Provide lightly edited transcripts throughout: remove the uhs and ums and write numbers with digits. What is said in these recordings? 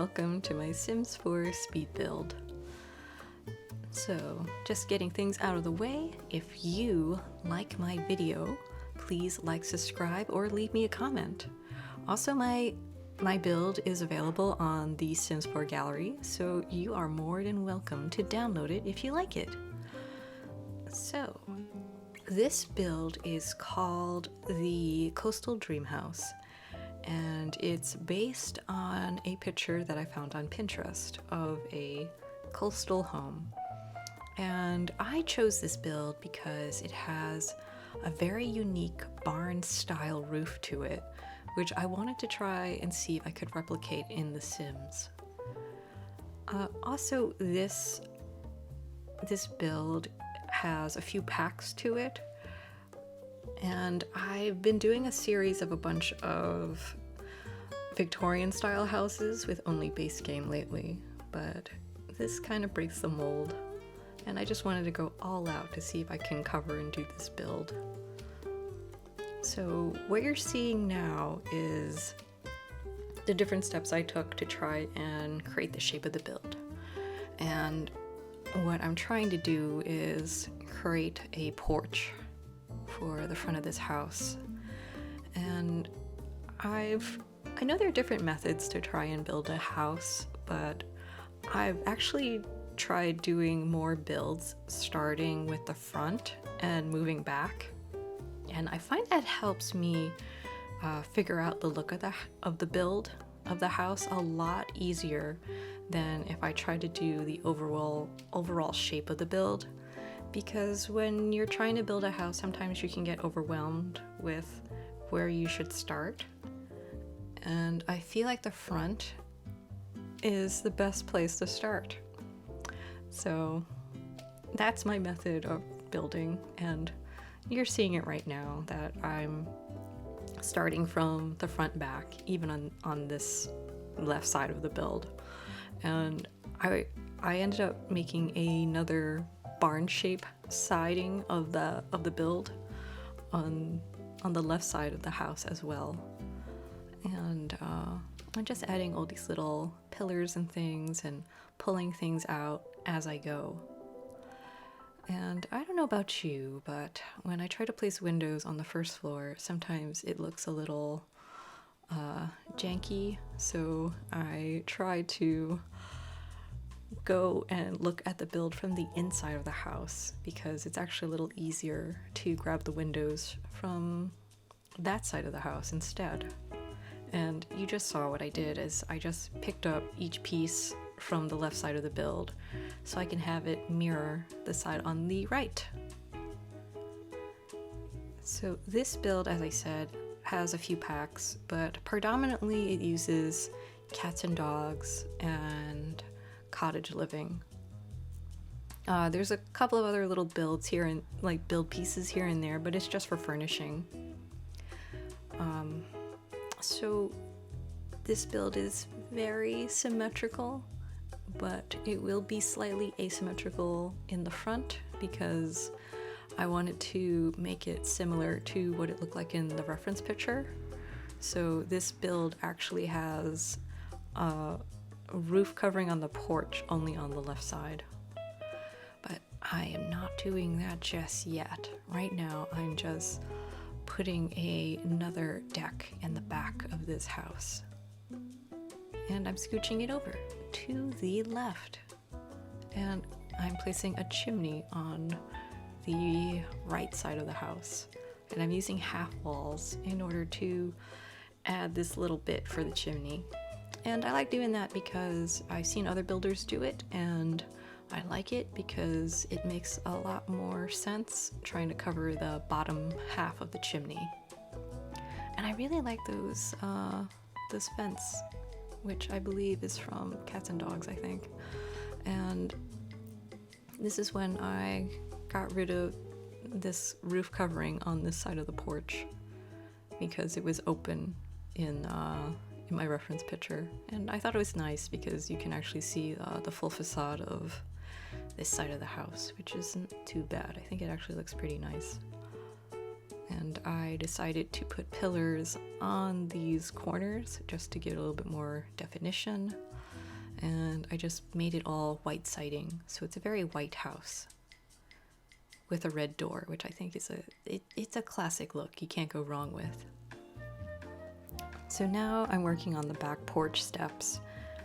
welcome to my Sims 4 speed build. So, just getting things out of the way, if you like my video, please like, subscribe, or leave me a comment. Also, my build is available on the Sims 4 gallery, so you are more than welcome to download it if you like it. So, this build is called the Coastal Dream House, and it's based on a picture that I found on Pinterest of a coastal home. And I chose this build because it has a very unique barn-style roof to it, which I wanted to try and see if I could replicate in The Sims. Also, this build has a few packs to it, and I've been doing a series of a bunch of Victorian style houses with only base game lately, but this kind of breaks the mold, and I just wanted to go all out to see if I can cover and do this build. So what you're seeing now is the different steps I took to try and create the shape of the build. And what I'm trying to do is create a porch for the front of this house. And I know there are different methods to try and build a house, but I've actually tried doing more builds starting with the front and moving back. And I find that helps me figure out the look of the build of the house a lot easier than if I try to do the overall shape of the build. Because when you're trying to build a house, sometimes you can get overwhelmed with where you should start. And I feel like the front is the best place to start. So that's my method of building, and you're seeing it right now that I'm starting from the front back, even on this left side of the build. And I ended up making another barn shape siding of the build on the left side of the house as well. And I'm just adding all these little pillars and things and pulling things out as I go. And I don't know about you, but when I try to place windows on the first floor, sometimes it looks a little janky, so I try to go and look at the build from the inside of the house, because it's actually a little easier to grab the windows from that side of the house instead. And you just saw what I did is I just picked up each piece from the left side of the build so I can have it mirror the side on the right. So this build, as I said, has a few packs, but predominantly it uses cats and dogs and cottage living. There's a couple of other little builds here and build pieces here and there, but it's just for furnishing. So this build is very symmetrical, but it will be slightly asymmetrical in the front because I wanted to make it similar to what it looked like in the reference picture. So this build actually has a roof covering on the porch only on the left side. But I am not doing that just yet. Right now I'm just putting another deck in the back of this house. And I'm scooching it over to the left. And I'm placing a chimney on the right side of the house. And I'm using half walls in order to add this little bit for the chimney. And I like doing that because I've seen other builders do it, and I like it because it makes a lot more sense trying to cover the bottom half of the chimney. And I really like those fence, which I believe is from Cats and Dogs, I think. And this is when I got rid of this roof covering on this side of the porch because it was open in my reference picture. And I thought it was nice because you can actually see the full facade of this side of the house, which isn't too bad. I think it actually looks pretty nice. And I decided to put pillars on these corners just to get a little bit more definition. and I just made it all white siding, so it's a very white house with a red door, which I think is it's a classic look you can't go wrong with. So now I'm working on the back porch steps.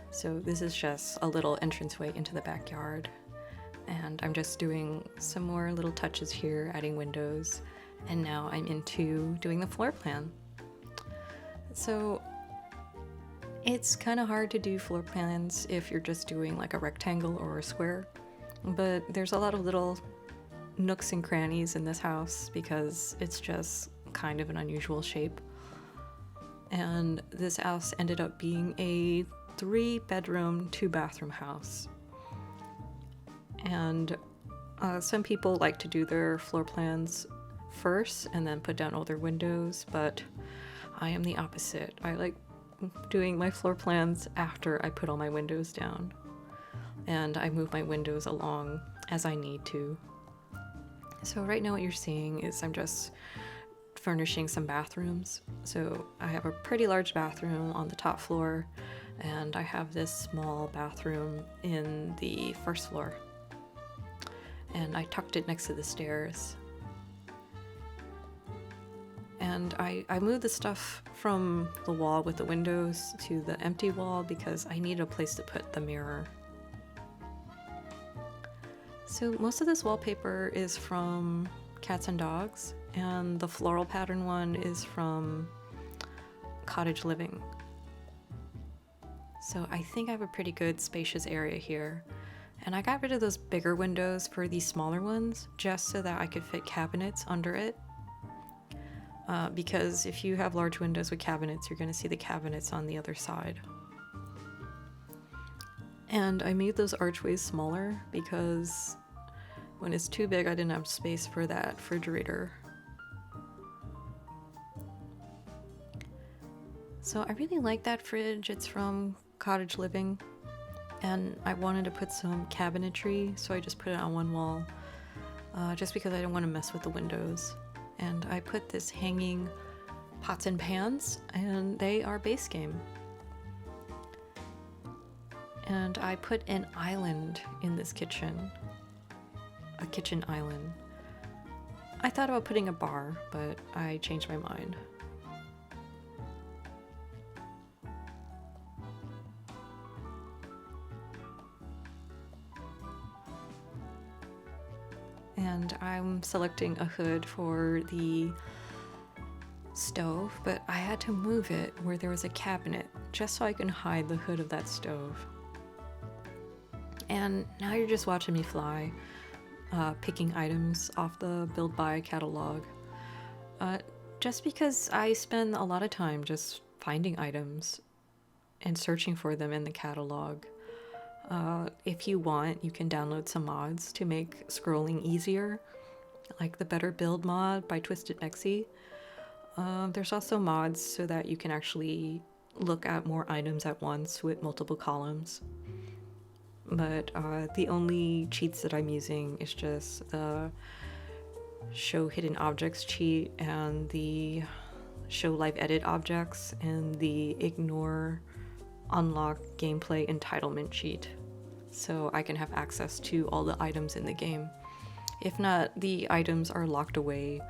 So this is just a little entranceway into the backyard, and I'm just doing some more little touches here, adding windows, and now I'm into doing the floor plan. So it's kind of hard to do floor plans if you're just doing like a rectangle or a square, but there's a lot of little nooks and crannies in this house because it's just kind of an unusual shape. And this house ended up being a 3-bedroom, 2-bathroom house. And some people like to do their floor plans first and then put down all their windows, but I am the opposite. I like doing my floor plans after I put all my windows down, and I move my windows along as I need to. So right now what you're seeing is I'm just furnishing some bathrooms. So I have a pretty large bathroom on the top floor, and I have this small bathroom in the first floor, and I tucked it next to the stairs. And I moved the stuff from the wall with the windows to the empty wall because I needed a place to put the mirror. So most of this wallpaper is from cats and dogs, and the floral pattern one is from cottage living. So I think I have a pretty good spacious area here. And I got rid of those bigger windows for these smaller ones just so that I could fit cabinets under it. Because if you have large windows with cabinets, you're going to see the cabinets on the other side. And I made those archways smaller because when it's too big, I didn't have space for that refrigerator. So I really like that fridge. It's from Cottage Living, and I wanted to put some cabinetry, so I just put it on one wall, just because I didn't want to mess with the windows. And I put this hanging pots and pans, and they are base game. And I put an island in this kitchen, a kitchen island. I thought about putting a bar, but I changed my mind. And I'm selecting a hood for the stove, but I had to move it where there was a cabinet just so I can hide the hood of that stove. And now you're just watching me fly, picking items off the Build Buy catalog. Just because I spend a lot of time just finding items and searching for them in the catalog. If you want, you can download some mods to make scrolling easier, like the Better Build mod by Twisted Nexie. There's also mods so that you can actually look at more items at once with multiple columns. But the only cheats that I'm using is just the show hidden objects cheat and the show live edit objects and the ignore unlock gameplay entitlement cheat, so I can have access to all the items in the game. If not, the items are locked away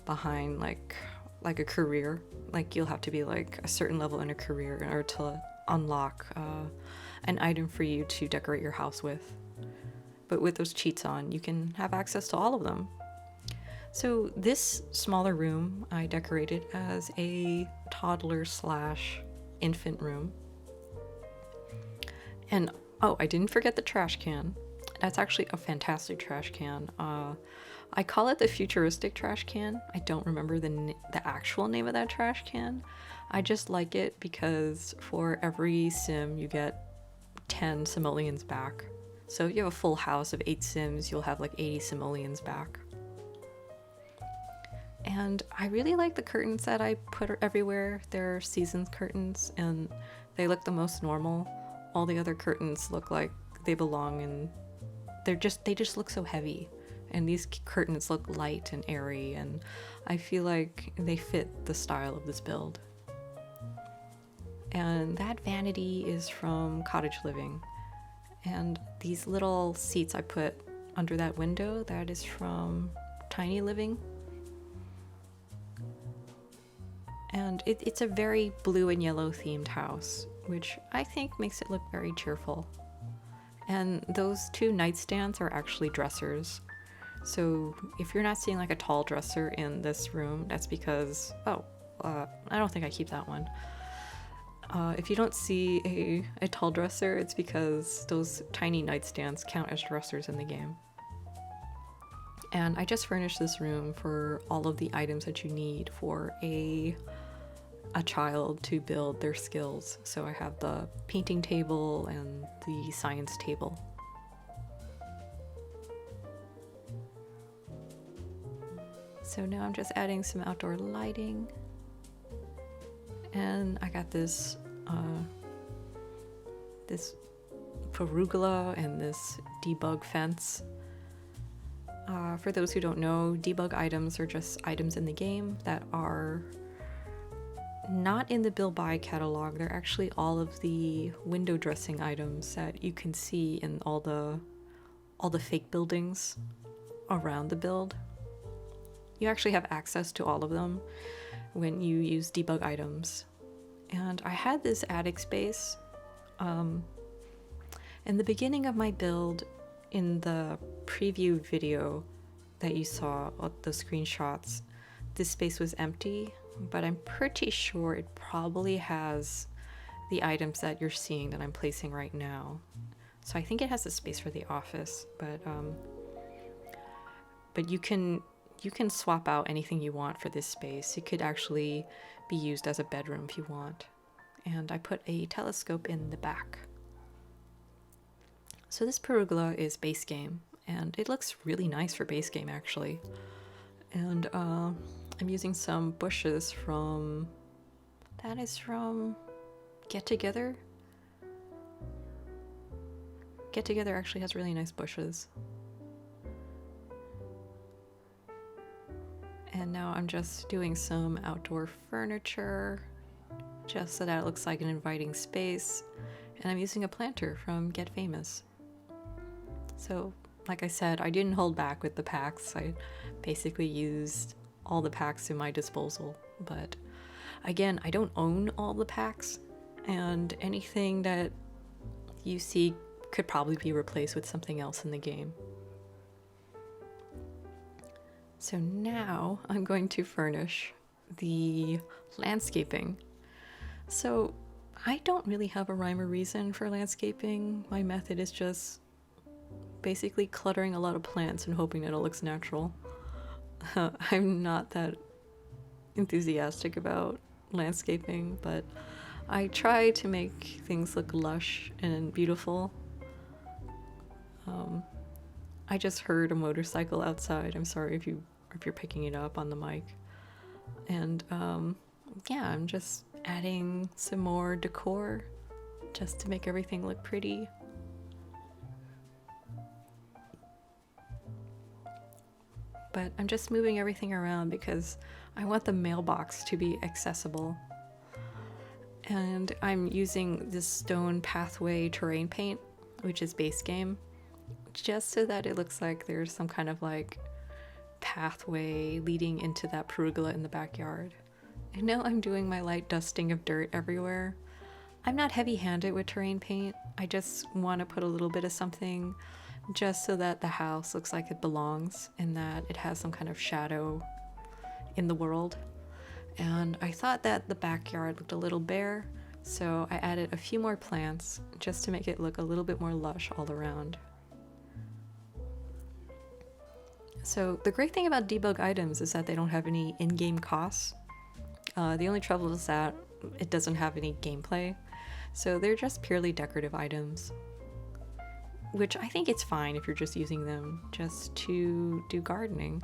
behind like a career. Like you'll have to be like a certain level in a career in order to unlock an item for you to decorate your house with. But with those cheats on, you can have access to all of them. So this smaller room I decorated as a toddler / infant room. And oh, I didn't forget the trash can. That's actually a fantastic trash can. I call it the futuristic trash can. I don't remember the actual name of that trash can. I just like it because for every sim you get 10 simoleons back. So if you have a full house of 8 sims, you'll have like 80 simoleons back. And I really like the curtains that I put everywhere. They're seasons curtains and they look the most normal. All the other curtains look like they belong, and they just look so heavy. And these curtains look light and airy, and I feel like they fit the style of this build. And that vanity is from Cottage Living. And these little seats I put under that window, that is from Tiny Living. And it's a very blue and yellow themed house, which I think makes it look very cheerful. And those two nightstands are actually dressers. So if you're not seeing like a tall dresser in this room, that's because, I don't think I keep that one. If you don't see a tall dresser, it's because those tiny nightstands count as dressers in the game. And I just furnished this room for all of the items that you need for a child to build their skills. So I have the painting table and the science table. So now I'm just adding some outdoor lighting. And I got this pergola and this debug fence. For those who don't know, debug items are just items in the game that are not in the Build Buy catalog. They're actually all of the window dressing items that you can see in all the fake buildings around the build. You actually have access to all of them when you use debug items. And I had this attic space. In the beginning of my build, in the preview video that you saw, the screenshots, this space was empty, but I'm pretty sure it probably has the items that you're seeing that I'm placing right now. So I think it has the space for the office, but you can swap out anything you want for this space. It could actually be used as a bedroom if you want. And I put a telescope in the back. So this pergola is base game, and it looks really nice for base game actually. And I'm using some bushes from Get Together. Get Together actually has really nice bushes. And now I'm just doing some outdoor furniture, just so that it looks like an inviting space. And I'm using a planter from Get Famous. So, like I said, I didn't hold back with the packs. I basically used all the packs in my disposal. But again, I don't own all the packs, and anything that you see could probably be replaced with something else in the game. So now I'm going to furnish the landscaping. So I don't really have a rhyme or reason for landscaping. My method is just basically cluttering a lot of plants and hoping that it looks natural. I'm not that enthusiastic about landscaping, but I try to make things look lush and beautiful. I just heard a motorcycle outside. I'm sorry if you're picking it up on the mic. And yeah, I'm just adding some more decor just to make everything look pretty. But I'm just moving everything around because I want the mailbox to be accessible. And I'm using this stone pathway terrain paint, which is base game, just so that it looks like there's some kind of like pathway leading into that pergola in the backyard. And now I'm doing my light dusting of dirt everywhere. I'm not heavy-handed with terrain paint. I just want to put a little bit of something just so that the house looks like it belongs and that it has some kind of shadow in the world. And I thought that the backyard looked a little bare, so I added a few more plants just to make it look a little bit more lush all around. So the great thing about debug items is that they don't have any in-game costs. The only trouble is that it doesn't have any gameplay, so they're just purely decorative items, which I think it's fine if you're just using them just to do gardening.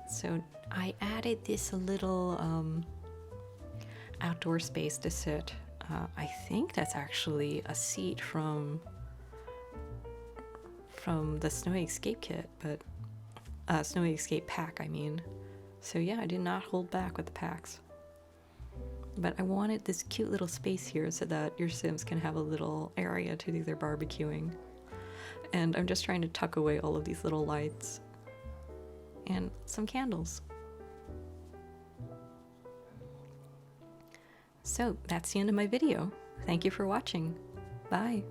So I added this little outdoor space to sit. I think that's actually a seat from the Snowy Escape kit, but Snowy Escape pack, I mean. So yeah, I did not hold back with the packs. But I wanted this cute little space here so that your Sims can have a little area to do their barbecuing. And I'm just trying to tuck away all of these little lights and some candles. So that's the end of my video. Thank you for watching. Bye.